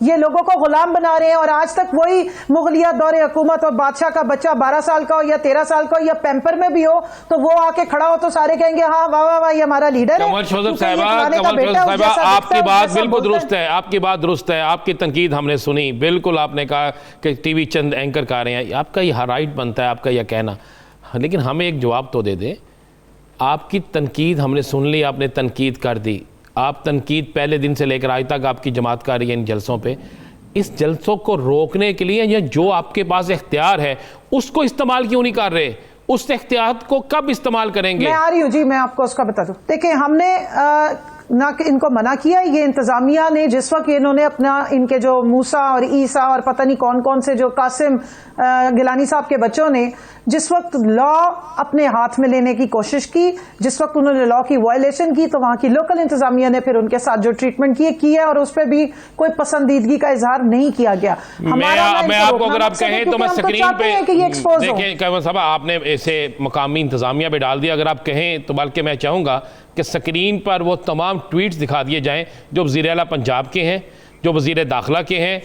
یہ لوگوں کو غلام بنا رہے ہیں، اور آج تک وہی مغلیہ دور حکومت، اور بادشاہ کا بچہ 12 سال کا ہو یا 13 سال کا ہو یا پیمپر میں بھی ہو تو وہ آ کے کھڑا ہو تو سارے کہیں گے ہاں واہ واہ واہ یہ ہمارا لیڈر ہے. کمل شوذب صاحبہ آپ کی بات بالکل درست ہے، آپ کی بات درست ہے، آپ کی تنقید ہم نے سنی، بالکل آپ نے کہا کہ ٹی وی چند اینکر کر رہے ہیں، آپ کا یہ رائٹ بنتا ہے آپ کا یہ کہنا، لیکن ہمیں ایک جواب تو دے دیں. آپ کی تنقید ہم نے سن لی، آپ نے تنقید کر دی، آپ تنقید پہلے دن سے لے کر آج تک آپ کی جماعت کر رہی ہے ان جلسوں پہ. اس جلسوں کو روکنے کے لیے یا جو آپ کے پاس اختیار ہے اس کو استعمال کیوں نہیں کر رہے؟ اس اختیار کو کب استعمال کریں گے؟ میں آ رہی ہوں جی، میں آپ کو اس کا بتا دوں. دیکھیں ہم نے نہ ان کو منع کیا، یہ انتظامیہ نے جس وقت انہوں نے اپنا ان کے جو موسیٰ اور عیسیٰ اور پتہ نہیں کون کون سے جو قاسم گیلانی صاحب کے بچوں نے جس وقت لا اپنے ہاتھ میں لینے کی کوشش کی، جس وقت انہوں نے لا کی وائلیشن کی، تو وہاں کی لوکل انتظامیہ نے پھر ان کے ساتھ جو ٹریٹمنٹ کی ہے اور اس پہ بھی کوئی پسندیدگی کا اظہار نہیں کیا گیا. میں آپ کو اگر آپ کہیں تو میں سکرین پہ دیکھیں کیون صاحب آپ نے اسے مقامی انتظامیہ پہ ڈال دیا، اگر آپ کہیں تو بلکہ میں چاہوں گا کہ سکرین پر وہ تمام ٹویٹس دکھا دیے جائیں جو وزیر اعلیٰ پنجاب کے ہیں، جو وزیر داخلہ کے ہیں،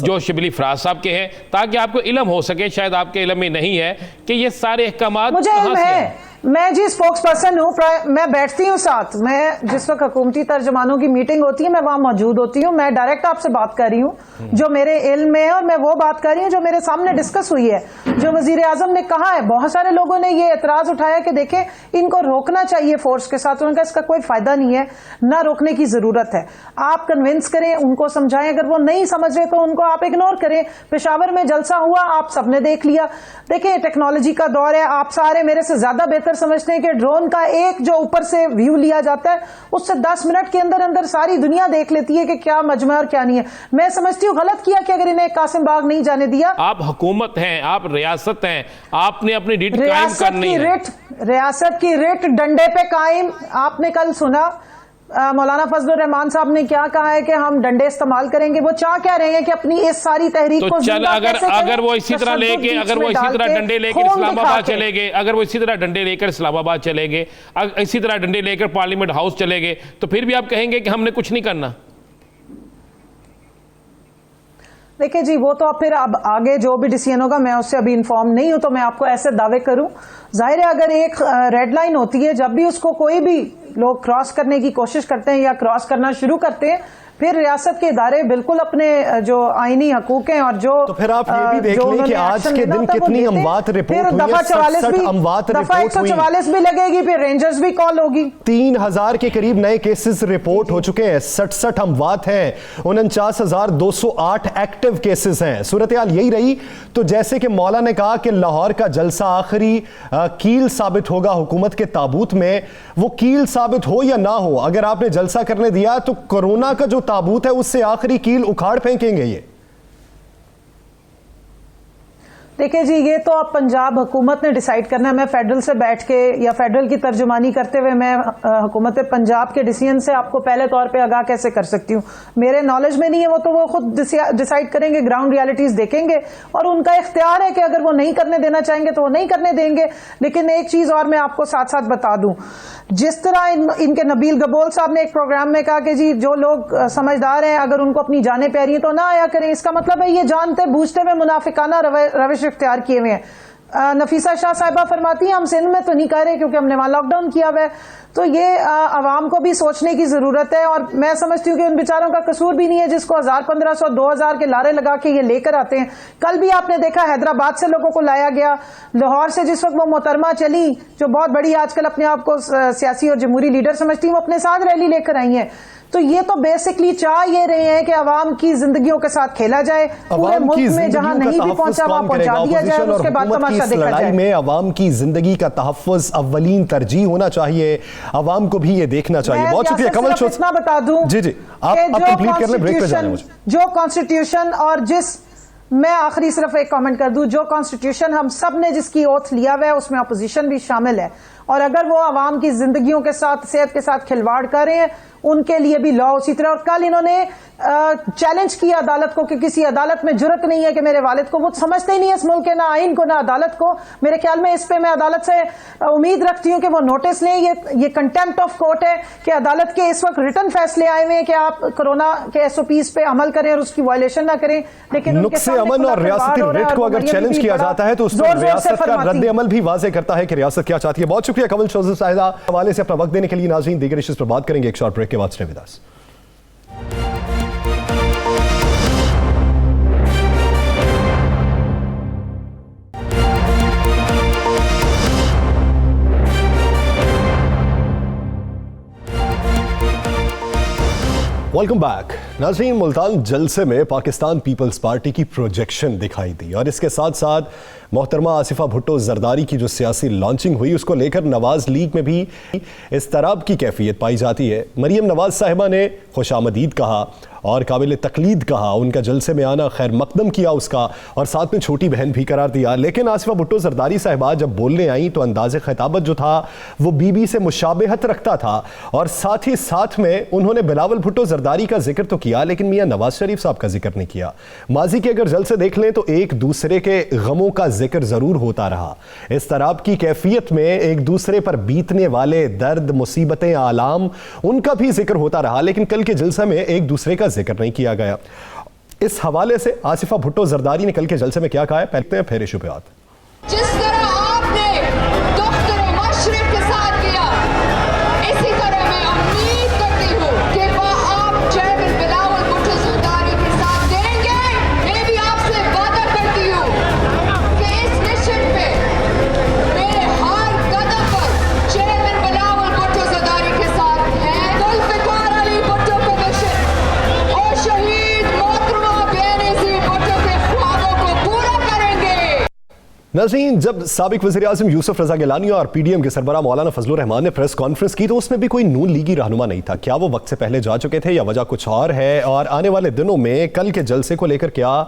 جو شبلی فراز صاحب کے ہیں، تاکہ آپ کو علم ہو سکے، شاید آپ کے علم میں نہیں ہے کہ یہ سارے احکامات مجھے علم ہے. میں جی اسپوکس پرسن ہوں، میں بیٹھتی ہوں ساتھ، میں جس وقت حکومتی ترجمانوں کی میٹنگ ہوتی ہے میں وہاں موجود ہوتی ہوں، میں ڈائریکٹ آپ سے بات کر رہی ہوں جو میرے علم میں ہے، اور میں وہ بات کر رہی ہوں جو میرے سامنے ڈسکس ہوئی ہے، جو وزیر اعظم نے کہا ہے. بہت سارے لوگوں نے یہ اعتراض اٹھایا کہ دیکھیں ان کو روکنا چاہیے فورس کے ساتھ، ان کا اس کا کوئی فائدہ نہیں ہے، نہ روکنے کی ضرورت ہے. آپ کنونس کریں، ان کو سمجھائیں، اگر وہ نہیں سمجھ رہے تو ان کو آپ اگنور کریں. پشاور میں جلسہ ہوا، آپ سب نے دیکھ لیا. دیکھیں ٹیکنالوجی کا دور ہے، آپ سارے میرے سے زیادہ بہتر سمجھتے ہیں کہ ڈرون کا ایک جو اوپر سے ویو لیا جاتا ہے اس سے 10 منٹ کے اندر اندر ساری دنیا دیکھ لیتی ہے کہ کیا مجمع اور کیا نہیں ہے. میں سمجھتی ہوں غلط کیا کہ اگر انہیں قاسم باغ نہیں جانے دیا. آپ حکومت ہیں، آپ ریاست ہیں، آپ نے اپنی ریٹ قائم کرنی ہے. ریاست کی ریٹ ڈنڈے پہ قائم. آپ نے کل سنا مولانا فضل الرحمان صاحب نے کیا کہا ہے کہ ہم ڈنڈے استعمال کریں گے. وہ چاہ کہہ رہے ہیں کہ اپنی اس ساری تحریک کو اگر وہ اسی طرح لے کے ڈنڈے لے کر اسلام آباد چلے گئے، اگر وہ اسی طرح ڈنڈے لے کر اسلام آباد چلے گئے، اسی طرح ڈنڈے لے کر پارلیمنٹ ہاؤس چلے گئے، تو پھر بھی آپ کہیں گے کہ ہم نے کچھ نہیں کرنا. دیکھیں جی وہ تو پھر اب آگے جو بھی ڈیسیژن ہوگا میں اس سے ابھی انفارم نہیں ہوں تو میں آپ کو ایسے دعوے کروں. ظاہر ہے اگر ایک ریڈ لائن ہوتی ہے، جب بھی اس کو کوئی بھی لوگ کراس کرنے کی کوشش کرتے ہیں یا کراس کرنا شروع کرتے ہیں پھر ریاست کے ادارے بالکل اپنے جو آئینی حقوق ہیں اور جو تو پھر آپ یہ بھی دیکھ لیں کہ آج کے دن کتنی اموات رپورٹ ہوئی ہے. 67 اموات رپورٹ ہوئی، دفعہ 144 بھی لگے گی، پھر رینجرز بھی کال ہوگی. 3000 کے قریب نئے کیسز رپورٹ ہو چکے ہیں، 67 اموات ہیں، 49,208 ایکٹیو کیسز ہیں. صورتحال یہی رہی تو جیسے کہ مولا نے کہا کہ لاہور کا جلسہ آخری کیل ثابت ہوگا حکومت کے تابوت میں. وہ کیل ثابت ہو یا نہ ہو، اگر آپ نے جلسہ کرنے دیا تو کورونا کا جو تابوت ہے اس سے آخری کیل اکھاڑ پھینکیں گے. یہ دیکھیں جی یہ تو اب پنجاب حکومت نے ڈیسائیڈ کرنا ہے. میں فیڈرل سے بیٹھ کے یا فیڈرل کی ترجمانی کرتے ہوئے میں حکومت پنجاب کے ڈیسیژن سے آپ کو پہلے طور پہ آگاہ کیسے کر سکتی ہوں؟ میرے نالج میں نہیں ہے، وہ تو وہ خود ڈیسائیڈ کریں گے، گراؤنڈ ریالٹیز دیکھیں گے اور ان کا اختیار ہے کہ اگر وہ نہیں کرنے دینا چاہیں گے تو وہ نہیں کرنے دیں گے. لیکن ایک چیز اور میں آپ کو ساتھ ساتھ بتا دوں، جس طرح ان کے نبیل گبول صاحب نے ایک پروگرام میں کہا کہ جی جو لوگ سمجھدار ہیں اگر ان کو اپنی جانیں پیاری ہیں تو نہ آیا کریں، اس کا مطلب ہے یہ جانتے بوجھتے ہوئے منافقانہ روش اختیار کیے ہوئے ہیں. نفیسہ شاہ صاحبہ فرماتی ہیں ہم سندھ میں تو نہیں کر رہے کیونکہ ہم نے وہاں لاک ڈاؤن کیا ہوا ہے. تو یہ عوام کو بھی سوچنے کی ضرورت ہے، اور میں سمجھتی ہوں کہ ان بیچاروں کا قصور بھی نہیں ہے جس کو 1000 1500 2000 کے لارے لگا کے یہ لے کر آتے ہیں. کل بھی آپ نے دیکھا حیدرآباد سے لوگوں کو لایا گیا، لاہور سے جس وقت وہ محترمہ چلی جو بہت بڑی آج کل اپنے آپ کو سیاسی اور جمہوری لیڈر سمجھتی ہیں، وہ اپنے ساتھ ریلی لے کر آئی ہیں. تو یہ تو بیسکلی چاہ یہ رہے ہیں کہ عوام کی زندگیوں کے ساتھ کھیلا جائے، پورے ملک میں جہاں نہیں بھی پہنچا وہاں پہنچا دیا جائے، اور اس کے بعد تماشا دیکھا جائے. میں عوام کی زندگی کا تحفظ اولین ترجیح ہونا چاہیے، عوام کو بھی یہ دیکھنا چاہیے. بہت شکریہ کمل شوذب. اتنا بتا دوں جی آپ کمپلیٹ کر لیں، بریک پہ جانا ہے مجھے. جو کانسٹیٹیوشن اور میں آخری صرف ایک کامنٹ کر دوں، جو کانسٹیٹیوشن ہم سب نے جس کی اوتھ لیا ہوا ہے اس میں اپوزیشن بھی شامل ہے، اور اگر وہ عوام کی زندگیوں کے ساتھ صحت کے ساتھ کھلواڑ کر رہے ہیں ان کے لیے بھی لا اسی طرح. اور کل انہوں نے چیلنج کیا عدالت کو کہ کسی عدالت میں جرت نہیں ہے کہ میرے والد کو, وہ سمجھتے ہی نہیں ہے اس ملک کے نہ آئین کو نہ عدالت کو. میرے خیال میں اس پہ میں عدالت سے امید رکھتی ہوں کہ وہ نوٹس لیں. یہ کنٹمپٹ آف کورٹ ہے کہ عدالت کے اس وقت ریٹن فیصلے آئے ہوئے ہیں کہ آپ کورونا کے SOPs پہ عمل کریں اور اس کی وائلیشن نہ کریں, لیکن نقص امن اور ریاستی ریٹ کو اگر چیلنج کیا جاتا ہے تو اس پر ریاست کا رد عمل بھی واضح کرتا ہے کہ ریاست کیا چاہتی ہے. بہت شکریہ کمل چوزر صاحبہ حوالے سے اپنا وقت دینے کے لیے. ناظرین دیگر ایشوز پر بات کریں گے ایک شارٹ بریک کے بعد. Stay with us. Welcome back. ناظرین, ملتان جلسے میں پاکستان پیپلز پارٹی کی پروجیکشن دکھائی دی اور اس کے ساتھ ساتھ محترمہ آصفہ بھٹو زرداری کی جو سیاسی لانچنگ ہوئی اس کو لے کر نواز لیگ میں بھی اضطراب کی کیفیت پائی جاتی ہے. مریم نواز صاحبہ نے خوش آمدید کہا اور قابل تقلید کہا, ان کا جلسے میں آنا خیر مقدم کیا اس کا, اور ساتھ میں چھوٹی بہن بھی قرار دیا. لیکن آصفہ بھٹو زرداری صاحبہ جب بولنے آئیں تو انداز خطابت جو تھا وہ بی بی سے مشابہت رکھتا تھا, اور ساتھ ہی ساتھ میں انہوں نے بلاول بھٹو زرداری کا ذکر تو کیا لیکن میاں نواز شریف صاحب کا ذکر نہیں کیا. ماضی کے اگر جلسے دیکھ لیں تو ایک دوسرے کے غموں کا ذکر ضرور ہوتا رہا. اضطراب کی کیفیت میں ایک دوسرے پر بیتنے والے درد, مصیبتیں, آلام, ان کا بھی ذکر ہوتا رہا, لیکن کل کے جلسے میں ایک دوسرے کا ذکر نہیں کیا گیا. اس حوالے سے آصفہ بھٹو زرداری نے کل کے جلسے میں کیا کہا ہے, پہلتے ہیں پھر ایشو پہ آتے ہیں. جس طرح آپ نے دختر مشرق کے ساتھ کیا, اسی طرح میں امید کرتی ہوں کہ وہ آپ چیئرمین بلاول بھٹو زرداری کے ساتھ دیں گے. میں بھی آپ سے وعدہ کرتی ہوں کہ اس مشن پہ میرے ہر قدم پر چیئرمین بلاول بھٹو زرداری کے ساتھ ہے. ذوالفقار علی بھٹو کا مشن اور شہید محترمہ بینظیر بھٹو کے خوابوں کو پورا کریں گے. ناظرین, جب سابق وزیر اعظم یوسف رضا گیلانی اور PDM کے سربراہ مولانا فضل الرحمان نے پریس کانفرنس کی تو اس میں بھی کوئی نون لیگی رہنما نہیں تھا. کیا وہ وقت سے پہلے جا چکے تھے یا وجہ کچھ اور ہے, اور آنے والے دنوں میں کل کے جلسے کو لے کر کیا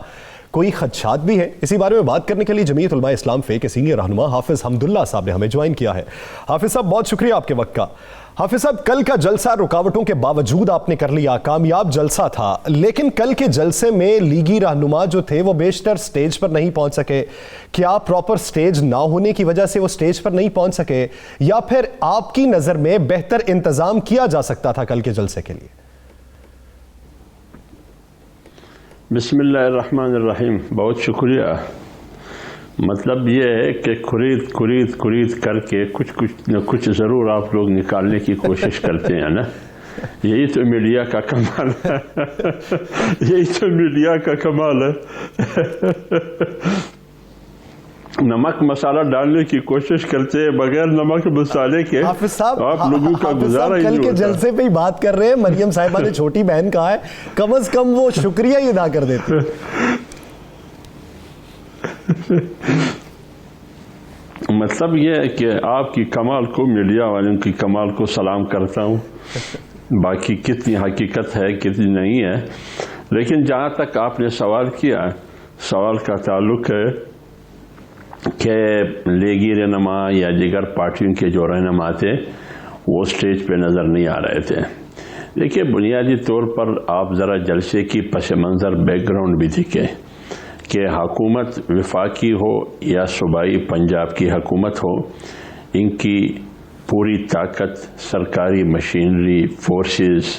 کوئی خدشات بھی ہیں؟ اسی بارے میں بات کرنے کے لیے جمعیت علماء اسلام فے کے سینئر رہنما حافظ حمداللہ صاحب نے ہمیں جوائن کیا ہے. حافظ صاحب بہت شکریہ آپ کے وقت کا. حافظ صاحب, کل کا جلسہ رکاوٹوں کے باوجود آپ نے کر لیا, کامیاب جلسہ تھا, لیکن کل کے جلسے میں لیگی رہنما جو تھے وہ بیشتر سٹیج پر نہیں پہنچ سکے. کیا پراپر سٹیج نہ ہونے کی وجہ سے وہ سٹیج پر نہیں پہنچ سکے, یا پھر آپ کی نظر میں بہتر انتظام کیا جا سکتا تھا کل کے جلسے کے لیے؟ بسم اللہ الرحمن الرحیم. بہت شکریہ. مطلب یہ ہے کہ خرید کر کے کچھ ضرور آپ لوگ نکالنے کی کوشش کرتے ہیں نا. یہی تو میڈیا کا کمال ہے. یہی تو میڈیا کا کمال ہے. نمک مسالہ ڈالنے کی کوشش کرتے ہیں بغیر نمک مسالے کے. حافظ صاحب, آپ لوگوں کا گزارا ہی کل نہیں کے ہوتا. جلسے پہ ہی بات کر رہے ہیں, مریم صاحبہ نے چھوٹی بہن کہا ہے, کم از کم وہ شکریہ ہی ادا کر دیتے. مطلب یہ ہے کہ آپ کی کمال کو, میڈیا والوں کی کمال کو سلام کرتا ہوں. باقی کتنی حقیقت ہے کتنی نہیں ہے, لیکن جہاں تک آپ نے سوال کیا, سوال کا تعلق ہے کہ لیگی رہنما یا دیگر پارٹیوں کے جو رہنما تھے وہ سٹیج پہ نظر نہیں آ رہے تھے. دیکھیے, بنیادی طور پر آپ ذرا جلسے کی پس منظر بیک گراؤنڈ بھی دیکھیں کہ حکومت وفاقی ہو یا صوبائی پنجاب کی حکومت ہو, ان کی پوری طاقت, سرکاری مشینری, فورسز,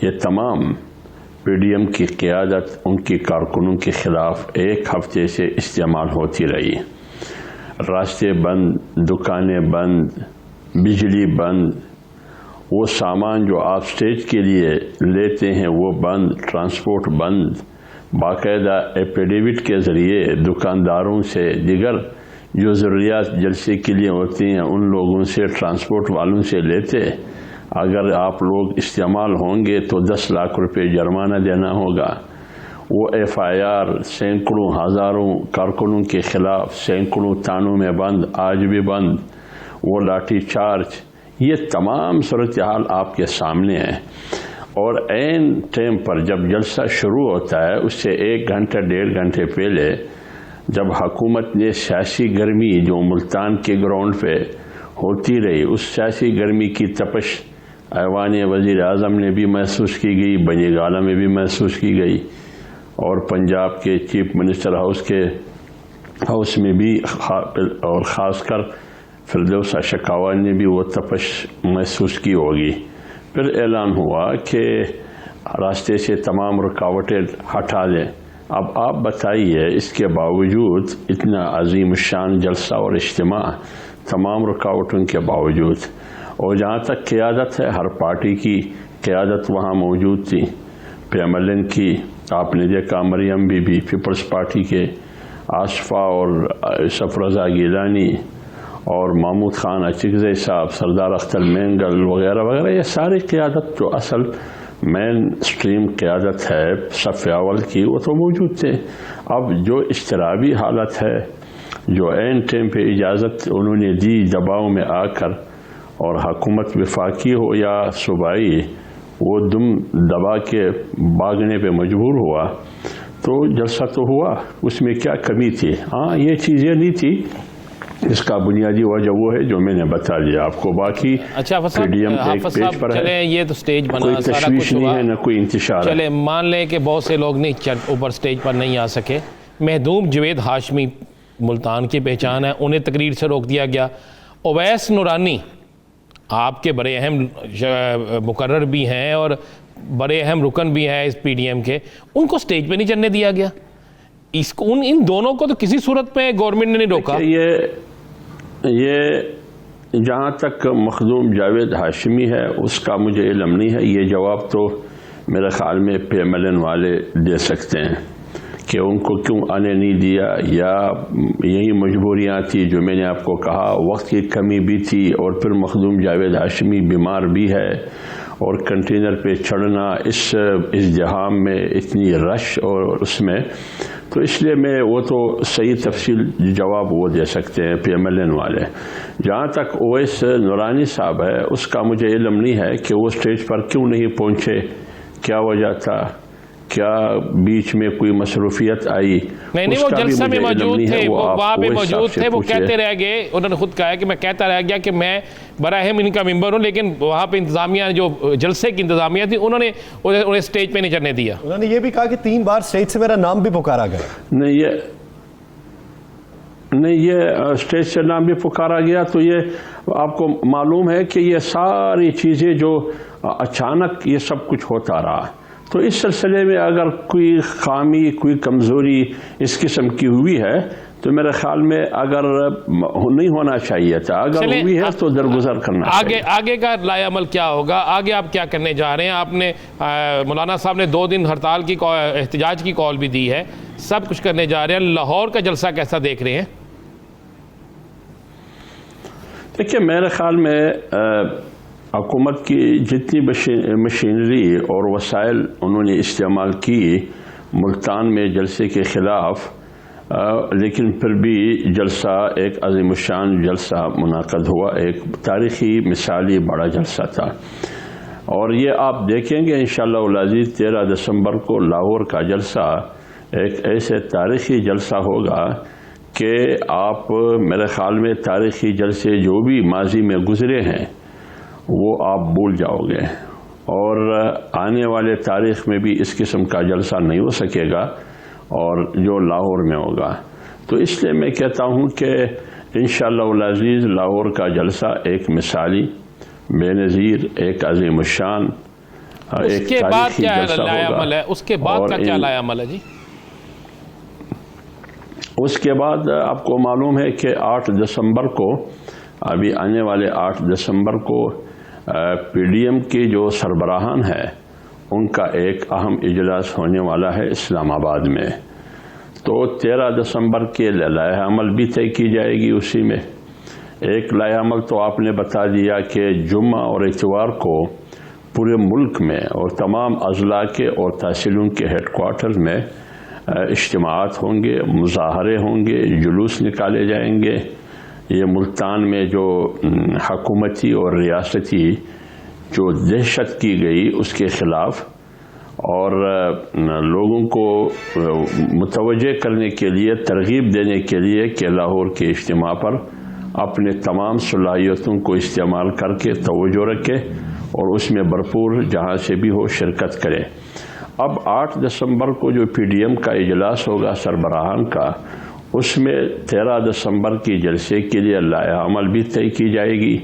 یہ تمام PDM کی قیادت ان کی کارکنوں کے خلاف ایک ہفتے سے استعمال ہوتی رہی. راستے بند, دکانیں بند, بجلی بند, وہ سامان جو آپ سٹیج کے لیے لیتے ہیں وہ بند, ٹرانسپورٹ بند. باقاعدہ ایپیڈیوٹ کے ذریعے دکانداروں سے, دیگر جو ضروریات جلسے کے لیے ہوتی ہیں ان لوگوں سے, ٹرانسپورٹ والوں سے لیتے. اگر آپ لوگ استعمال ہوں گے تو 10 لاکھ روپے جرمانہ دینا ہوگا. وہ FIR سینکڑوں ہزاروں کارکنوں کے خلاف, سینکڑوں تھانوں میں بند, آج بھی بند. وہ لاٹھی چارج, یہ تمام صورتحال آپ کے سامنے ہے. اور عین ٹائم پر جب جلسہ شروع ہوتا ہے اس سے 1 گھنٹہ 1.5 گھنٹے پہلے جب حکومت نے سیاسی گرمی جو ملتان کے گراؤنڈ پہ ہوتی رہی. اس سیاسی گرمی کی تپش ایوان وزیر اعظم نے بھی محسوس کی گئی, بنی گالہ میں بھی محسوس کی گئی, اور پنجاب کے چیف منسٹر ہاؤس میں بھی, اور خاص کر فردوس اشکاوان نے بھی وہ تپش محسوس کی ہوگی. پھر اعلان ہوا کہ راستے سے تمام رکاوٹیں ہٹا دیں. اب آپ بتائیے, اس کے باوجود اتنا عظیم الشان جلسہ اور اجتماع, تمام رکاوٹوں کے باوجود, اور جہاں تک قیادت ہے, ہر پارٹی کی قیادت وہاں موجود تھی. PMLN کی آپ نے دیکھا, مریم بی بی, پیپلز پارٹی کے آصفہ اور یوسف رضا گیلانی, اور محمود خان اچکزئی صاحب, سردار اختر مینگل وغیرہ وغیرہ, یہ ساری قیادت جو اصل مین سٹریم قیادت ہے صف اول کی, وہ تو موجود تھے. اب جو اضطرابی حالت ہے, جو عین ٹائم پہ اجازت انہوں نے دی دباؤ میں آ کر, اور حکومت وفاقی ہو یا صوبائی, وہ دم دبا کے بھاگنے پہ مجبور ہوا, تو جلسہ تو ہوا. اس میں کیا کمی تھی؟ ہاں, یہ چیزیں نہیں تھی. اس کا بنیادی وجہ وہ ہے جو میں نے بتا دیا آپ کو. باقی PDM ایک پیج پر ہے, یہ تو سٹیج بنا, کوئی تشویش نہیں ہے, نہ کوئی انتشار ہے. چلے مان لیں کہ بہت سے لوگ نہیں اوپر سٹیج پر نہیں آ سکے. محدوم جوید ہاشمی ملتان کی پہچان ہے, انہیں تقریر سے روک دیا گیا. اویس نورانی آپ کے بڑے اہم مقرر بھی ہیں اور بڑے اہم رکن بھی ہیں اس PDM کے, ان کو سٹیج پہ نہیں چڑھنے دیا گیا. اس کو ان دونوں کو تو کسی صورت میں گورنمنٹ نے نہیں روکا. یہ جہاں تک مخدوم جاوید ہاشمی ہے, اس کا مجھے علم نہیں ہے. یہ جواب تو میرے خیال میں PMLN والے دے سکتے ہیں کہ ان کو کیوں آنے نہیں دیا, یا یہی مجبوریاں تھی جو میں نے آپ کو کہا, وقت کی کمی بھی تھی, اور پھر مخدوم جاوید ہاشمی بیمار بھی ہے, اور کنٹینر پہ چڑھنا اس ازدحام میں اتنی رش, اور اس میں تو اس لیے میں وہ تو صحیح تفصیل جواب وہ دے سکتے ہیں PMLN والے. جہاں تک اویس نورانی صاحب ہے, اس کا مجھے علم نہیں ہے کہ وہ سٹیج پر کیوں نہیں پہنچے, کیا وجہ تھا, کیا بیچ میں کوئی مصروفیت آئی. نہیں, وہ جلسہ میں موجود تھے, وہ وہاں پہ موجود تھے, وہ کہتے رہ گئے, انہوں نے خود کہا کہ میں کہتا رہ گیا کہ میں بڑا اہم ان کا ممبر ہوں, لیکن وہاں پہ انتظامیہ جو جلسے کی انتظامیہ تھی, انہیں سٹیج پہ نہیں چڑھنے دیا. انہوں نے یہ بھی کہا کہ 3 بار سٹیج سے میرا نام بھی پکارا گیا. نہیں, یہ سٹیج سے نام بھی پکارا گیا, تو یہ آپ کو معلوم ہے کہ یہ ساری چیزیں جو اچانک یہ سب کچھ ہوتا رہا. تو اس سلسلے میں اگر کوئی خامی, کوئی کمزوری اس قسم کی ہوئی ہے, تو میرے خیال میں اگر نہیں ہونا چاہیے تھا, اگر ہوئی ہے تو درگزر کرنا چاہیے. آگے کا لائے عمل کیا ہوگا, آگے آپ کیا کرنے جا رہے ہیں؟ آپ نے مولانا صاحب نے 2 دن ہڑتال کی, احتجاج کی کال بھی دی ہے, سب کچھ کرنے جا رہے ہیں. لاہور کا جلسہ کیسا دیکھ رہے ہیں؟ دیکھیے, میرے خیال میں حکومت کی جتنی مشینری اور وسائل انہوں نے استعمال کی ملتان میں جلسے کے خلاف, لیکن پھر بھی جلسہ ایک عظیم الشان جلسہ منعقد ہوا, ایک تاریخی مثالی بڑا جلسہ تھا. اور یہ آپ دیکھیں گے انشاءاللہ العزیز 13 دسمبر کو لاہور کا جلسہ ایک ایسے تاریخی جلسہ ہوگا کہ آپ میرے خیال میں تاریخی جلسے جو بھی ماضی میں گزرے ہیں وہ آپ بھول جاؤ گے, اور آنے والے تاریخ میں بھی اس قسم کا جلسہ نہیں ہو سکے گا, اور جو لاہور میں ہوگا. تو اس لیے میں کہتا ہوں کہ انشاءاللہ العزیز لاہور کا جلسہ ایک مثالی, بے نظیر, ایک عظیم الشان, ایک تاریخی جلسہ ہوگا. اس کے بعد کا کیا لائے عمل ہے جی؟ اس کے بعد آپ کو معلوم ہے کہ 8 دسمبر کو, ابھی آنے والے 8 دسمبر کو PDM کے جو سربراہان ہیں ان کا ایک اہم اجلاس ہونے والا ہے اسلام آباد میں. تو 13 دسمبر کے لائحہ عمل بھی طے کی جائے گی. اسی میں ایک لائحہ عمل تو آپ نے بتا دیا کہ جمعہ اور اتوار کو پورے ملک میں اور تمام اضلاع کے اور تحصیلوں کے ہیڈ کوارٹر میں اجتماعات ہوں گے, مظاہرے ہوں گے, جلوس نکالے جائیں گے. یہ ملتان میں جو حکومتی اور ریاستی جو دہشت کی گئی اس کے خلاف, اور لوگوں کو متوجہ کرنے کے لیے, ترغیب دینے کے لیے کہ لاہور کے اجتماع پر اپنے تمام صلاحیتوں کو استعمال کر کے توجہ رکھے اور اس میں بھرپور جہاں سے بھی ہو شرکت کرے۔ اب 8 دسمبر کو جو پی ڈی ایم کا اجلاس ہوگا سربراہان کا، اس میں 13 دسمبر کی جلسے کے لیے لائحہ عمل بھی طے کی جائے گی،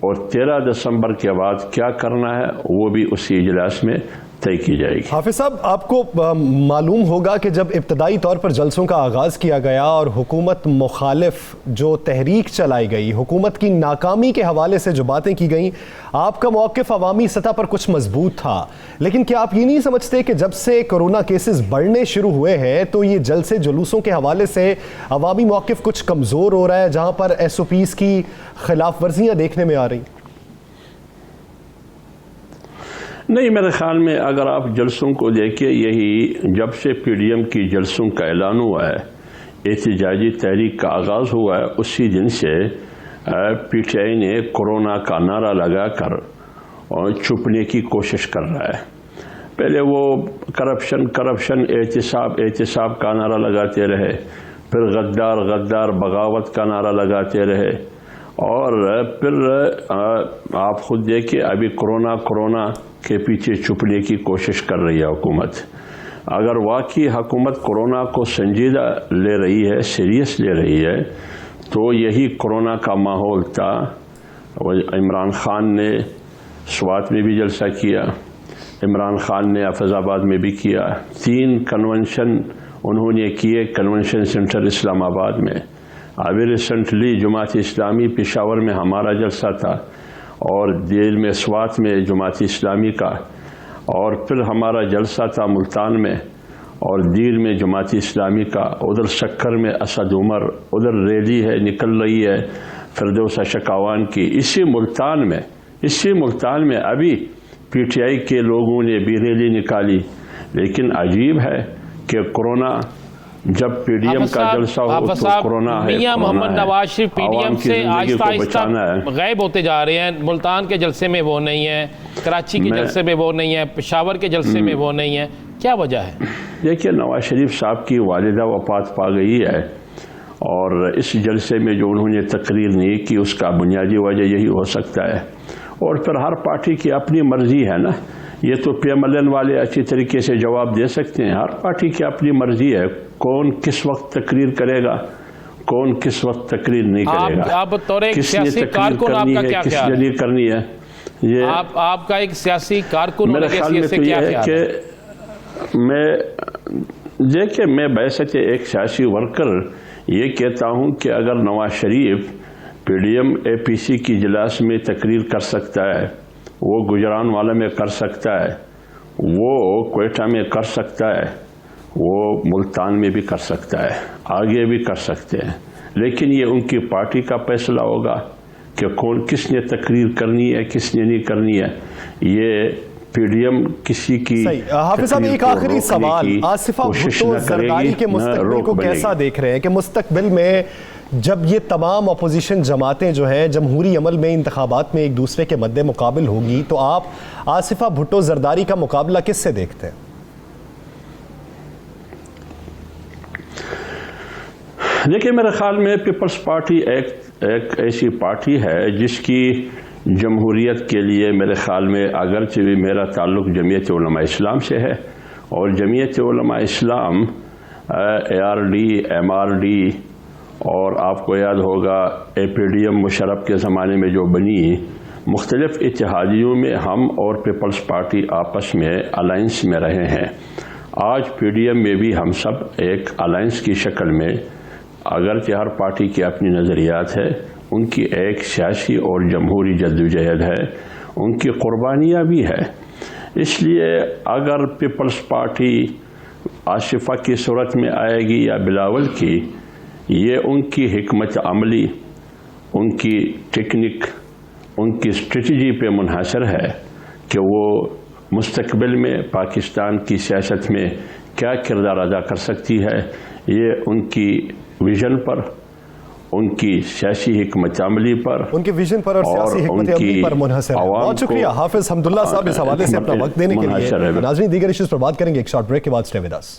اور 13 دسمبر کے بعد کیا کرنا ہے وہ بھی اسی اجلاس میں طے کی جائے گی۔ حافظ صاحب، آپ کو معلوم ہوگا کہ جب ابتدائی طور پر جلسوں کا آغاز کیا گیا اور حکومت مخالف جو تحریک چلائی گئی، حکومت کی ناکامی کے حوالے سے جو باتیں کی گئیں، آپ کا موقف عوامی سطح پر کچھ مضبوط تھا، لیکن کیا آپ یہ نہیں سمجھتے کہ جب سے کورونا کیسز بڑھنے شروع ہوئے ہیں تو یہ جلسے جلوسوں کے حوالے سے عوامی موقف کچھ کمزور ہو رہا ہے، جہاں پر ایس او پیز کی خلاف ورزیاں دیکھنے میں آ رہی؟ نہیں، میرے خیال میں اگر آپ جلسوں کو دیکھیں، یہی جب سے پی ڈی ایم کی جلسوں کا اعلان ہوا ہے، احتجاجی تحریک کا آغاز ہوا ہے، اسی دن سے پی ٹی آئی نے کورونا کا نعرہ لگا کر چھپنے کی کوشش کر رہا ہے۔ پہلے وہ کرپشن احتساب کا نعرہ لگاتے رہے، پھر غدار بغاوت کا نعرہ لگاتے رہے، اور پھر آپ خود دیکھیں ابھی کورونا کے پیچھے چھپنے کی کوشش کر رہی ہے حکومت۔ اگر واقعی حکومت کورونا کو سنجیدہ لے رہی ہے، سیریس لے رہی ہے، تو یہی کورونا کا ماحول تھا۔ عمران خان نے سوات میں بھی جلسہ کیا، عمران خان نے حفیظ آباد میں بھی کیا، 3 کنونشن انہوں نے کیے کنونشن سینٹر اسلام آباد میں۔ ابھی ریسنٹلی جماعت اسلامی پشاور میں ہمارا جلسہ تھا، اور دیر میں سوات میں جماعت اسلامی کا، اور پھر ہمارا جلسہ تھا ملتان میں، اور دیر میں جماعت اسلامی کا، ادھر شکر میں اسد عمر، ادھر ریلی ہے نکل رہی ہے فردوس شکاوان کی۔ اسی ملتان میں ابھی پی ٹی آئی کے لوگوں نے بھی ریلی نکالی۔ لیکن عجیب ہے کہ کورونا جب پی ڈی ایم کا جلسہ ہو تو کورونا ہے۔ میاں محمد نواز شریف پی ڈی ایم سے آہستہ آہستہ غائب ہوتے جا رہے ہیں۔ ملتان کے جلسے میں وہ نہیں ہے، کراچی کے جلسے میں وہ نہیں ہے، پشاور کے جلسے میں وہ نہیں ہے، کیا وجہ ہے؟ دیکھیے، نواز شریف صاحب کی والدہ وفات پا گئی ہے، اور اس جلسے میں جو انہوں نے تقریر نہیں کی اس کا بنیادی وجہ یہی ہو سکتا ہے۔ اور پھر ہر پارٹی کی اپنی مرضی ہے نا، یہ تو پی ایم ایل این والے اچھی طریقے سے جواب دے سکتے ہیں۔ ہر پارٹی کی اپنی مرضی ہے، کون کس وقت تقریر کرے گا، کون کس وقت تقریر نہیں کرے گا، آپ بطور ایک کس نے سیاسی تقریر کارکن آپ کرنی کا ہے، کیا کس خیال نے ہے؟ نہیں کرنی ہے۔ یہ آپ کا ایک سیاسی کارکن میرے خیال میں تو یہ ہے کہ میں بحیثیت ایک سیاسی ورکر یہ کہتا ہوں کہ اگر نواز شریف پی ڈی ایم اے پی سی کی اجلاس میں تقریر کر سکتا ہے، وہ گجرانوالہ میں کر سکتا ہے، وہ کوئٹہ میں کر سکتا ہے، وہ ملتان میں بھی کر سکتا ہے، آگے بھی کر سکتے ہیں، لیکن یہ ان کی پارٹی کا فیصلہ ہوگا کہ کس نے تقریر کرنی ہے، کس نے نہیں کرنی ہے۔ یہ پی ڈی ایم کسی کی حافظ صاحب، ایک آخری سوال، آصفہ بھٹو زرداری کے مستقبل کو کیسا دیکھ رہے ہیں کہ مستقبل میں جب یہ تمام اپوزیشن جماعتیں جو ہیں جمہوری عمل میں انتخابات میں ایک دوسرے کے مد مقابل ہوگی، تو آپ آصفہ بھٹو زرداری کا مقابلہ کس سے دیکھتے ہیں؟ دیکھیں، میرے خیال میں پیپلز پارٹی ایک ایسی پارٹی ہے جس کی جمہوریت کے لیے میرے خیال میں اگرچہ بھی میرا تعلق جمعیت علماء اسلام سے ہے، اور Jamiat Ulema Islam A R D, M R D, اور آپ کو یاد ہوگا A P D M Musharraf کے زمانے میں جو بنی، مختلف اتحادیوں میں ہم اور پیپلز پارٹی آپس میں الائنس میں رہے ہیں۔ آج پی ڈی ایم میں بھی ہم سب ایک الائنس کی شکل میں، اگرچہ ہر پارٹی کی اپنی نظریات ہے، ان کی ایک سیاسی اور جمہوری جدوجہد ہے، ان کی قربانیاں بھی ہے۔ اس لیے اگر پیپلز پارٹی آصفہ کی صورت میں آئے گی یا بلاول کی، یہ ان کی حکمت عملی، ان کی ٹیکنک، ان کی اسٹریٹجی پہ منحصر ہے کہ وہ مستقبل میں پاکستان کی سیاست میں کیا کردار ادا کر سکتی ہے۔ یہ ان کی ویژن پر، ان کی سیاسی حکمت عملی پر، ان کے ویژن پر اور سیاسی حکمت عملی پر منحصر ہے۔ بہت شکریہ حافظ حمداللہ صاحب اس حوالے سے اپنا وقت دینے کے لیے۔ ناظرین، دیگر ایشوز پر بات کریں گے ایک شارٹ بریک کے بعد۔ Stay with us.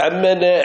MNA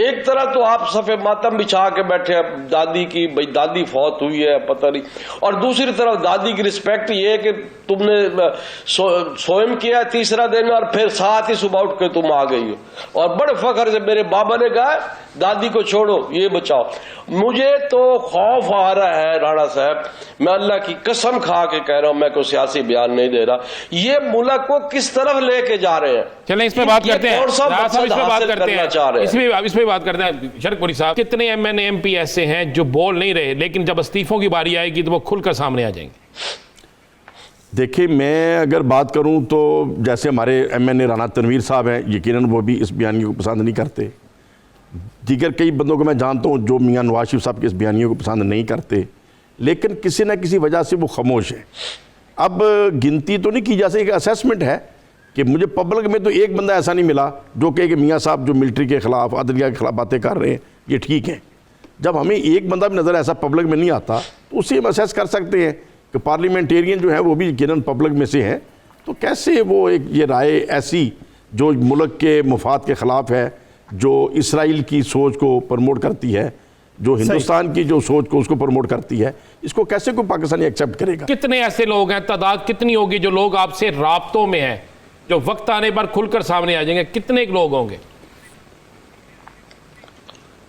ایک طرح تو آپ صفے ماتم بچھا کے بیٹھے ہیں دادی کی، بھئی دادی فوت ہوئی ہے پتہ نہیں، اور دوسری طرف دادی کی رسپیکٹ یہ ہے کہ تم نے سوئم کیا ہے تیسرا دن اور پھر ساتھ ہی صبح اٹھ کے تم آ گئی ہو، اور بڑے فخر سے میرے بابا نے کہا دادی کو چھوڑو یہ بچاؤ۔ مجھے تو خوف آ رہا ہے رانا صاحب، میں اللہ کی قسم کھا کے کہہ رہا ہوں، میں کوئی سیاسی بیان نہیں دے رہا، یہ ملک کو کس طرف لے کے جا رہے ہیں؟ چلیں اس پہ بات کرتے ہیں، اس پہ بات کرتے ہیں۔ شرک پوری صاحب، کتنے M N A M P ایسے ہیں جو بول نہیں رہے لیکن جب استعفوں کی باری آئے گی تو وہ کھل کر سامنے آ جائیں گے؟ دیکھیں میں اگر بات کروں تو جیسے ہمارے ایم این اے رانا تنویر صاحب ہیں، یقیناً وہ بھی اس بیانیے کو پسند نہیں کرتے۔ دیگر کئی بندوں کو میں جانتا ہوں جو میاں نواز شریف صاحب کے اس بیانیے کو پسند نہیں کرتے، لیکن کسی نہ کسی وجہ سے وہ خاموش ہیں۔ اب گنتی تو نہیں کی جا سکتی، ایک اسیسمنٹ ہے کہ مجھے پبلک میں تو ایک بندہ ایسا نہیں ملا جو کہ میاں صاحب جو ملٹری کے خلاف عدلیہ کے خلاف باتیں کر رہے ہیں یہ ٹھیک ہیں۔ جب ہمیں ایک بندہ بھی نظر ایسا پبلک میں نہیں آتا تو اسے ہم اسیس کر سکتے ہیں کہ پارلیمنٹیرین جو ہیں وہ بھی یقیناً پبلک میں سے ہیں، تو کیسے وہ ایک یہ رائے ایسی جو ملک کے مفاد کے خلاف ہے، جو اسرائیل کی سوچ کو پروموٹ کرتی ہے، جو ہندوستان کی جو سوچ کو اس کو پروموٹ کرتی ہے، اس کو کیسے کوئی پاکستانی ایکسیپٹ کرے گا؟ کتنے ایسے لوگ ہیں، تعداد کتنی ہوگی جو لوگ آپ سے رابطوں میں ہیں، جو وقت آنے پر کھل کر سامنے آ جائیں گے؟ کتنے لوگ ہوں گے؟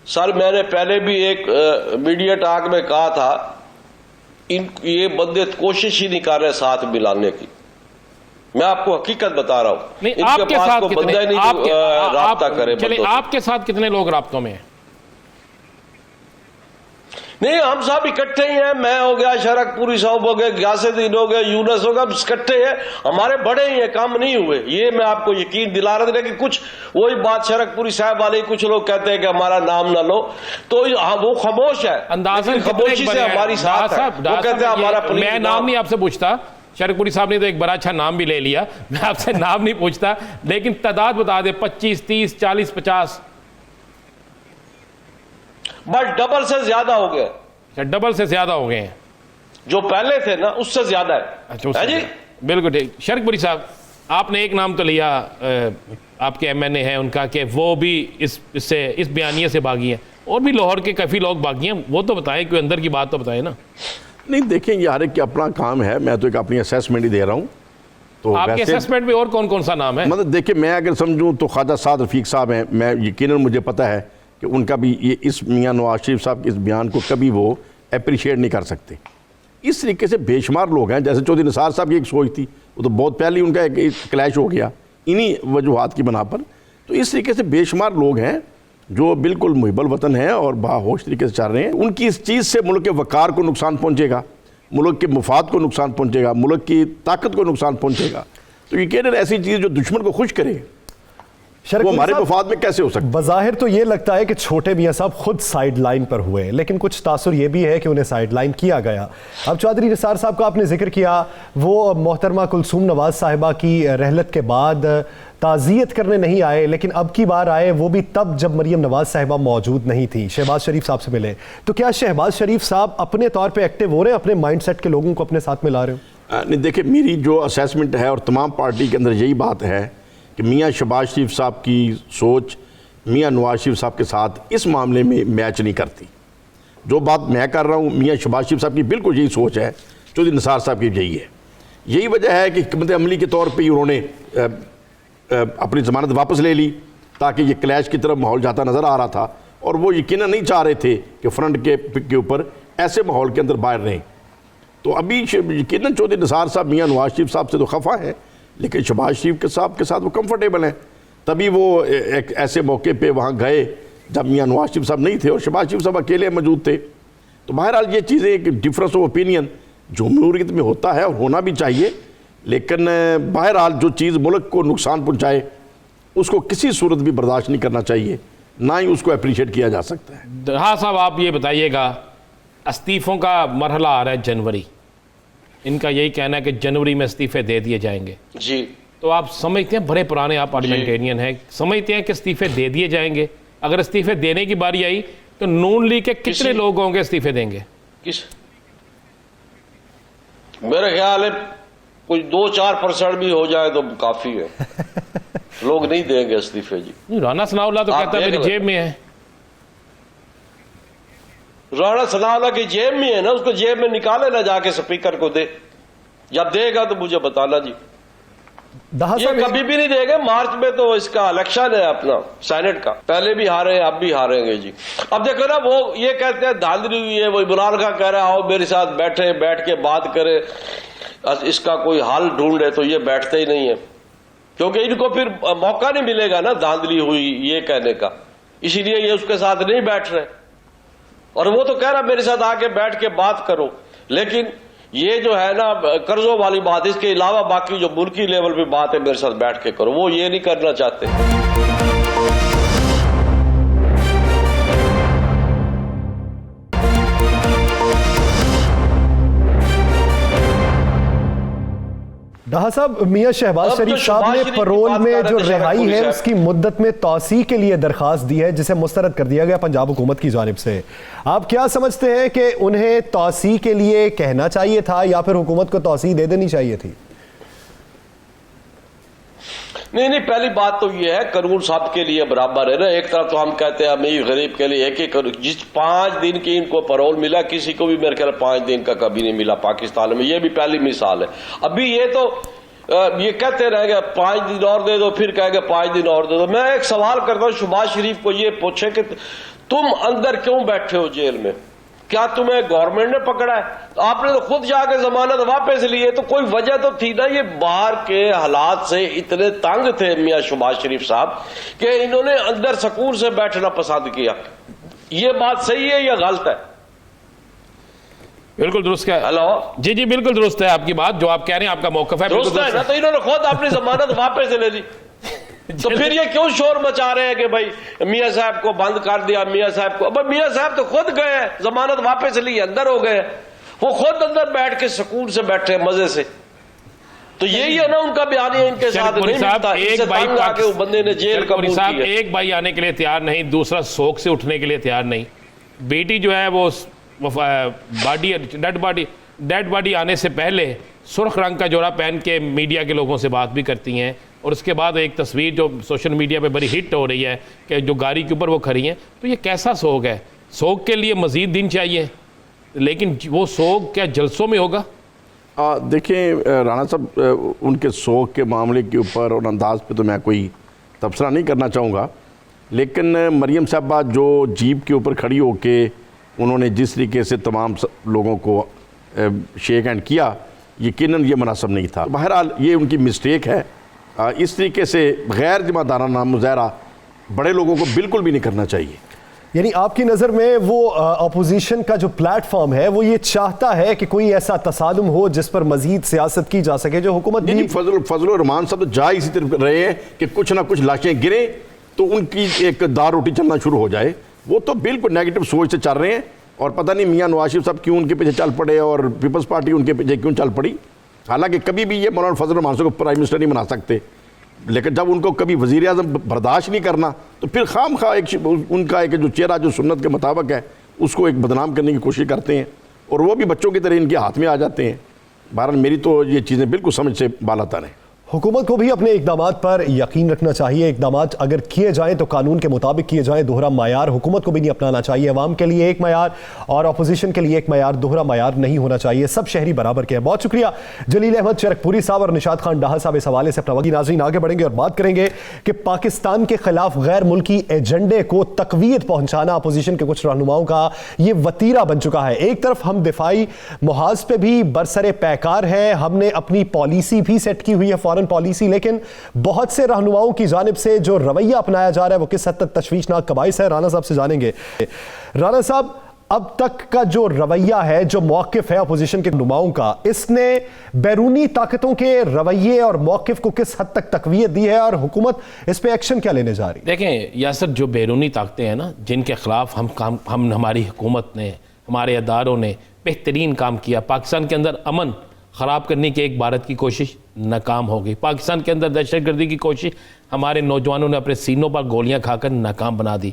سر میں نے پہلے بھی ایک میڈیا ٹاک میں کہا تھا، یہ بندے کوشش ہی نہیں کر رہے ساتھ ملانے کی، میں آپ کو حقیقت بتا رہا ہوں، نہیں، ان آپ کے کے پاس ساتھ کوئی کتنے، بندہ ہی نہیں جو رابطہ کرے چلیں بندوں سے۔ آپ کے ساتھ کتنے لوگ رابطوں میں ہیں؟ نہیں ہم صاحب اکٹھے ہی ہیں، میں ہو گیا، شرک پوری صاحب ہو گئے، غیاث الدین ہو گئے، یونس ہو گیا، اکٹھے ہیں، ہمارے بڑے ہی ہیں، کام نہیں ہوئے، یہ میں آپ کو یقین دلا رہا تھا۔ لیکن کچھ وہی بات شرک پوری صاحب والے کچھ لوگ کہتے ہیں کہ ہمارا نام نہ لو، تو وہ خاموش ہے، اندازاً خاموشی سے ہماری ساتھ ہے، وہ کہتے ہیں ہمارا پلیز میں نام نہیں آپ سے پوچھتا، شرک پوری صاحب نے تو ایک بڑا اچھا نام بھی لے لیا، میں آپ سے نام نہیں پوچھتا، لیکن تعداد بتا دے، 25 30 40 50؟ بس ڈبل سے زیادہ ہو گئے، ڈبل سے زیادہ ہو گئے ہیں، جو پہلے تھے نا اس سے زیادہ ہے جی۔ بالکل ٹھیک۔ شرک پوری صاحب، آپ نے ایک نام تو لیا، آپ کے ایم این اے ہیں ان کا، کہ وہ بھی اس بیانیے سے باغی ہیں، اور بھی لاہور کے کافی لوگ باغی ہیں، وہ تو بتائیں، کوئی اندر کی بات تو بتائیں نا۔ نہیں دیکھیں، یہ ہر ایک کا اپنا کام ہے، میں تو ایک اپنی اسیسمنٹ ہی دے رہا ہوں۔ تو آپ کے اسیسمنٹ میں اور کون کون سا نام ہے؟ مطلب دیکھیں، میں اگر سمجھوں تو خواجہ سعد رفیق صاحب ہیں، میں یقیناً مجھے پتہ ہے کہ ان کا بھی یہ اس میاں نواز شریف صاحب کے اس بیان کو کبھی وہ اپریشیٹ نہیں کر سکتے۔ اس طریقے سے بے شمار لوگ ہیں، جیسے چودھری نثار صاحب کی ایک سوچ تھی، وہ تو بہت پہلے ان کا ایک کلیش ہو گیا انہی وجوہات کی بنا پر۔ تو اس طریقے سے بے شمار لوگ ہیں جو بالکل محب الوطن ہیں اور باہوش طریقے سے چل رہے ہیں۔ ان کی اس چیز سے ملک کے وقار کو نقصان پہنچے گا، ملک کے مفاد کو نقصان پہنچے گا، ملک کی طاقت کو نقصان پہنچے گا۔ تو یہ کہہ رہے ایسی چیز جو دشمن کو خوش کرے وہ ہمارے مفاد میں کیسے ہو سکتا ہے؟ بظاہر تو یہ لگتا ہے کہ چھوٹے میاں صاحب خود سائیڈ لائن پر ہوئے، لیکن کچھ تاثر یہ بھی ہے کہ انہیں سائیڈ لائن کیا گیا۔ اب چودھری نثار صاحب کا آپ نے ذکر کیا، وہ محترمہ کلثوم نواز صاحبہ کی رحلت کے بعد تعزیت کرنے نہیں آئے، لیکن اب کی بار آئے وہ بھی تب جب مریم نواز صاحبہ موجود نہیں تھی، شہباز شریف صاحب سے ملے۔ تو کیا شہباز شریف صاحب اپنے طور پہ ایکٹیو ہو رہے ہیں، اپنے مائنڈ سیٹ کے لوگوں کو اپنے ساتھ ملا رہے ہو؟ نہیں دیکھیں، میری جو اسیسمنٹ ہے اور تمام پارٹی کے اندر یہی بات ہے کہ میاں شہباز شریف صاحب کی سوچ میاں نواز شریف صاحب کے ساتھ اس معاملے میں میچ نہیں کرتی۔ جو بات میں کر رہا ہوں، میاں شہباز شریف صاحب کی بالکل یہی سوچ ہے، چودھری نثار صاحب کی یہی ہے۔ یہی وجہ ہے کہ حکمت عملی کے طور پہ انہوں نے اپنی ضمانت واپس لے لی، تاکہ یہ کلیش کی طرف ماحول جاتا نظر آ رہا تھا، اور وہ یقیناً نہیں چاہ رہے تھے کہ فرنٹ کے اوپر ایسے ماحول کے اندر باہر رہیں۔ تو ابھی یقیناً چودھری نثار صاحب میاں نواز شریف صاحب سے تو خفا ہے، لیکن شہباز شریف صاحب کے ساتھ وہ کمفرٹیبل ہیں، تبھی وہ ایک ایسے موقع پہ وہاں گئے جب میاں نواز شریف صاحب نہیں تھے اور شہباز شریف صاحب اکیلے موجود تھے۔ تو بہرحال یہ چیزیں ایک ڈفرینس آف اوپینین جمہوریت میں ہوتا ہے اور ہونا بھی چاہیے، لیکن بہرحال جو چیز ملک کو نقصان پہنچائے اس کو کسی صورت بھی برداشت نہیں کرنا چاہیے، نہ ہی اس کو اپریشیٹ کیا جا سکتا ہے۔ ہاں صاحب، آپ یہ بتائیے گا، استعفوں کا مرحلہ آ رہا ہے جنوری، ان کا یہی کہنا ہے کہ جنوری میں استعفے دے دیے جائیں گے جی، تو آپ سمجھتے ہیں، بڑے پرانے آپ پارلیمنٹیرین ہیں، سمجھتے ہیں کہ استعفے دے دیے جائیں گے؟ اگر استعفے دینے کی باری آئی تو نون لیگ کے کتنے لوگ ہوں گے استعفے دیں گے؟ میرے خیال ہے کچھ 2-4% بھی ہو جائے تو کافی ہے، لوگ نہیں دیں گے استعفے جی۔ رانا ثناء اللہ تو کہتا ہے میری جیب میں ہے۔ رانا ثناءاللہ کی جیب میں ہے نا, اس کو جیب میں نکالے نہ, جا کے اسپیکر کو دے, جب دے گا تو مجھے بتانا جی. یہ کبھی بھی نہیں دے گا. مارچ میں تو اس کا الیکشن ہے اپنا سینٹ کا, پہلے بھی ہارے ہیں, اب بھی ہاریں گے جی. اب دیکھو نا, وہ یہ کہتے ہیں دھاندلی ہوئی ہے, وہ عمران خان کہہ رہا آؤ میرے ساتھ بیٹھے, بیٹھ کے بات کرے, اس کا کوئی حل ڈھونڈے, تو یہ بیٹھتے ہی نہیں ہے, کیونکہ ان کو پھر موقع نہیں ملے گا نا دھاندلی ہوئی یہ کہنے کا, اسی لیے یہ اس کے ساتھ نہیں بیٹھ رہے. اور وہ تو کہہ رہا میرے ساتھ آ کے بیٹھ کے بات کرو, لیکن یہ جو ہے نا قرضوں والی بات, اس کے علاوہ باقی جو ملکی لیول پہ بات ہے میرے ساتھ بیٹھ کے کرو, وہ یہ نہیں کرنا چاہتے. ڈھا صاحب, میاں شہباز شریف صاحب نے پرول میں جو رہائی ہے اس کی مدت میں توسیع کے لیے درخواست دی ہے, جسے مسترد کر دیا گیا پنجاب حکومت کی جانب سے. آپ کیا سمجھتے ہیں کہ انہیں توسیع کے لیے کہنا چاہیے تھا یا پھر حکومت کو توسیع دے دینی چاہیے تھی؟ نہیں, پہلی بات تو یہ ہے قانون سب کے لیے برابر ہے نا. ایک طرف تو ہم کہتے ہیں امیر غریب کے لیے ایک ہی, جس 5 دن کی ان کو پرول ملا, کسی کو بھی میرے خیال 5 دن کا کبھی نہیں ملا پاکستان میں, یہ بھی پہلی مثال ہے. ابھی یہ تو یہ کہتے رہے گا 5 دن اور دے دو, پھر کہے گا 5 دن اور دے دو. میں ایک سوال کرتا ہوں, شہباز شریف کو یہ پوچھے کہ تم اندر کیوں بیٹھے ہو جیل میں؟ کیا تمہیں گورنمنٹ نے پکڑا ہے؟ آپ نے تو خود جا کے ضمانت واپس لی ہے, تو کوئی وجہ تو تھی نا. یہ باہر کے حالات سے اتنے تنگ تھے میاں شہباز شریف صاحب کہ انہوں نے اندر سکون سے بیٹھنا پسند کیا. یہ بات صحیح ہے یا غلط ہے؟ بالکل درست ہے. ہلو جی بالکل درست ہے آپ کی بات, جو آپ کہہ رہے ہیں آپ کا موقف ہے درست ہے نا. تو انہوں نے خود اپنی ضمانت واپس لے لی, تو پھر یہ کیوں شور مچا رہے ہیں کہ بھائی میاں صاحب کو بند کر دیا, میاں صاحب کو. اب میاں صاحب تو خود گئے ہیں, ضمانت واپس لی, اندر ہو گئے, وہ خود اندر بیٹھ کے سکون سے بیٹھے مزے سے. تو یہی ہے نا ان کا بیان, ان کے ساتھ نہیں ملتا. ایک بھائی آنے کے لیے تیار نہیں, دوسرا سوک سے اٹھنے کے لیے تیار نہیں. بیٹی جو ہے وہ ڈیڈ باڈی آنے سے پہلے سرخ رنگ کا جوڑا پہن کے میڈیا کے لوگوں سے بات بھی کرتی ہیں, اور اس کے بعد ایک تصویر جو سوشل میڈیا پہ بڑی ہٹ ہو رہی ہے کہ جو گاڑی کے اوپر وہ کھڑی ہیں. تو یہ کیسا سوگ ہے؟ سوگ کے لیے مزید دن چاہیے, لیکن وہ سوگ کیا جلسوں میں ہوگا؟ دیکھیں رانا صاحب, ان کے سوگ کے معاملے کے اوپر اور انداز پہ تو میں کوئی تبصرہ نہیں کرنا چاہوں گا, لیکن مریم صاحبہ جو جیپ کے اوپر کھڑی ہو کے انہوں نے جس طریقے سے تمام لوگوں کو شیک ہینڈ کیا, یقیناً یہ مناسب نہیں تھا. بہرحال یہ ان کی مسٹیک ہے. اس طریقے سے غیر ذمہ دارانہ مظاہرہ بڑے لوگوں کو بالکل بھی نہیں کرنا چاہیے. یعنی آپ کی نظر میں وہ اپوزیشن کا جو پلیٹ فارم ہے وہ یہ چاہتا ہے کہ کوئی ایسا تصادم ہو جس پر مزید سیاست کی جا سکے, جو حکومت بھی فضل الرحمان صاحب تو جا اسی طرف رہے ہیں کہ کچھ نہ کچھ لاشیں گریں تو ان کی ایک دار روٹی چلنا شروع ہو جائے. وہ تو بالکل نیگیٹو سوچ سے چل رہے ہیں, اور پتہ نہیں میاں نواز شریف صاحب کیوں ان کے پیچھے چل پڑے اور پیپلز پارٹی ان کے پیچھے کیوں چل پڑی. حالانکہ کبھی بھی یہ مولانا فضل الرحمان صاحب کو پرائم منسٹر نہیں بنا سکتے, لیکن جب ان کو کبھی وزیر اعظم برداشت نہیں کرنا تو پھر خام خواہ ان کا ایک جو چہرہ جو سنت کے مطابق ہے اس کو ایک بدنام کرنے کی کوشش کرتے ہیں, اور وہ بھی بچوں کی طرح ان کے ہاتھ میں آ جاتے ہیں. بہرحال میری تو یہ چیزیں بالکل سمجھ سے بالاتر ہیں. حکومت کو بھی اپنے اقدامات پر یقین رکھنا چاہیے. اقدامات اگر کیے جائیں تو قانون کے مطابق کیے جائیں. دوہرا معیار حکومت کو بھی نہیں اپنانا چاہیے. عوام کے لیے ایک معیار اور اپوزیشن کے لیے ایک معیار, دوہرا معیار نہیں ہونا چاہیے. سب شہری برابر کے ہیں. بہت شکریہ جلیل احمد چرک پوری صاحب اور نشاد خان ڈھا صاحب اس حوالے سے اپنا وقت. ناظرین آگے بڑھیں گے اور بات کریں گے کہ پاکستان کے خلاف غیر ملکی ایجنڈے کو تقویت پہنچانا اپوزیشن کے کچھ رہنماؤں کا یہ وتیرہ بن چکا ہے. ایک طرف ہم دفاعی محاذ پہ بھی برسر پیکار ہیں, ہم نے اپنی پالیسی بھی سیٹ کی ہوئی ہے, فارن پالیسی, لیکن بہت سے رہنماؤں کی جانب سے جو رویہ اپنایا جا رہا ہے وہ کس حد تک تشویشناک کا باعث ہے. رانا صاحب سے جانیں گے. رانا صاحب, اب تک کا جو رویہ ہے, جو موقف ہے اپوزیشن کے رہنماؤں کا, اس نے بیرونی طاقتوں کے رویے اور موقف کو کس حد تک تقویت دی ہے, اور حکومت اس پہ ایکشن کیا لینے جا رہی ہے؟ دیکھیں یاسر, جو بیرونی طاقتیں ہیں نا, جن کے خلاف ہماری حکومت نے, ہمارے اداروں نے بہترین کام کیا. پاکستان کے اندر امن خراب کرنے کی ایک بھارت کی کوشش ناکام ہو گئی. پاکستان کے اندر دہشت گردی کی کوشش ہمارے نوجوانوں نے اپنے سینوں پر گولیاں کھا کر ناکام بنا دی.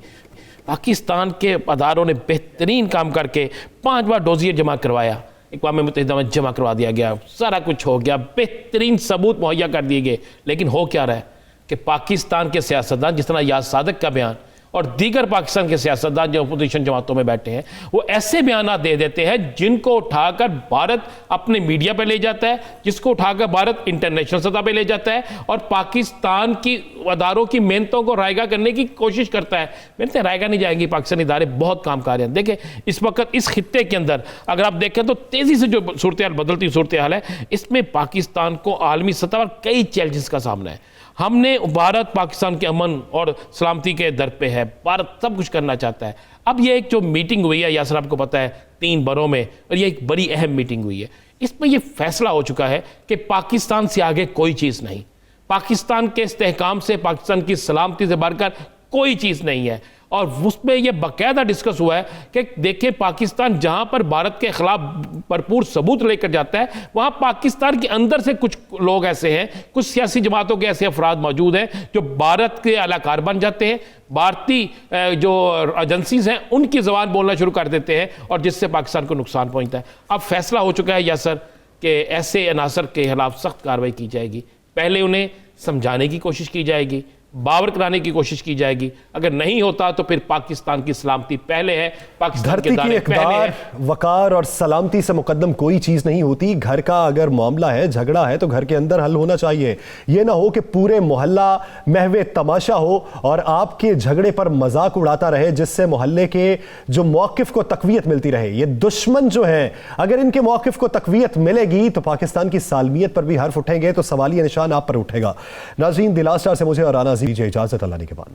پاکستان کے اداروں نے بہترین کام کر کے 5 بار ڈوزیئر جمع کروایا, اقوام متحدہ میں جمع کروا دیا گیا, سارا کچھ ہو گیا, بہترین ثبوت مہیا کر دیے گئے. لیکن ہو کیا رہا ہے کہ پاکستان کے سیاستدان, جس طرح یاز صادق کا بیان اور دیگر پاکستان کے سیاستدان جو اپوزیشن جماعتوں میں بیٹھے ہیں وہ ایسے بیانات دے دیتے ہیں جن کو اٹھا کر بھارت اپنے میڈیا پہ لے جاتا ہے, جس کو اٹھا کر بھارت انٹرنیشنل سطح پہ لے جاتا ہے اور پاکستان کی اداروں کی محنتوں کو رائیگاں کرنے کی کوشش کرتا ہے. محنتیں رائیگاں نہیں جائیں گی, پاکستانی ادارے بہت کام کر رہے ہیں. دیکھیں اس وقت اس خطے کے اندر اگر آپ دیکھیں تو تیزی سے جو صورتحال بدلتی صورتحال ہے, اس میں پاکستان کو عالمی سطح پر کئی چیلنجز کا سامنا ہے. ہم نے بھارت پاکستان کے امن اور سلامتی کے در پہ ہے, بھارت سب کچھ کرنا چاہتا ہے. اب یہ ایک جو میٹنگ ہوئی ہے یاسر آپ کو پتا ہے 3 بروں میں, اور یہ ایک بڑی اہم میٹنگ ہوئی ہے, اس میں یہ فیصلہ ہو چکا ہے کہ پاکستان سے آگے کوئی چیز نہیں, پاکستان کے استحکام سے, پاکستان کی سلامتی سے بڑھ کر کوئی چیز نہیں ہے. اور اس میں یہ باقاعدہ ڈسکس ہوا ہے کہ دیکھیں پاکستان جہاں پر بھارت کے خلاف بھرپور ثبوت لے کر جاتا ہے وہاں پاکستان کے اندر سے کچھ لوگ ایسے ہیں, کچھ سیاسی جماعتوں کے ایسے افراد موجود ہیں جو بھارت کے اعلی کار بن جاتے ہیں, بھارتی جو ایجنسیز ہیں ان کی زبان بولنا شروع کر دیتے ہیں اور جس سے پاکستان کو نقصان پہنچتا ہے. اب فیصلہ ہو چکا ہے یاسر کہ ایسے عناصر کے خلاف سخت کارروائی کی جائے گی. پہلے انہیں سمجھانے کی کوشش کی جائے گی, باور کرانے کی کوشش کی جائے گی, اگر نہیں ہوتا تو پھر پاکستان کی سلامتی پہلے ہے, پاکستان کے دانے پہلے ہے. وقار اور سلامتی سے مقدم کوئی چیز نہیں ہوتی. گھر کا اگر معاملہ ہے, جھگڑا ہے تو گھر کے اندر حل ہونا چاہیے. یہ نہ ہو کہ پورے محلہ محو تماشا ہو اور آپ کے جھگڑے پر مذاق اڑاتا رہے جس سے محلے کے جو موقف کو تقویت ملتی رہے. یہ دشمن جو ہیں اگر ان کے موقف کو تقویت ملے گی تو پاکستان کی سالمیت پر بھی حرف اٹھیں گے, تو سوالیہ نشان آپ پر اٹھے گا. ناظرین دی لاسٹ آور سے مجھے اور رانا عزیز اجازت اللہ نے کے بعد.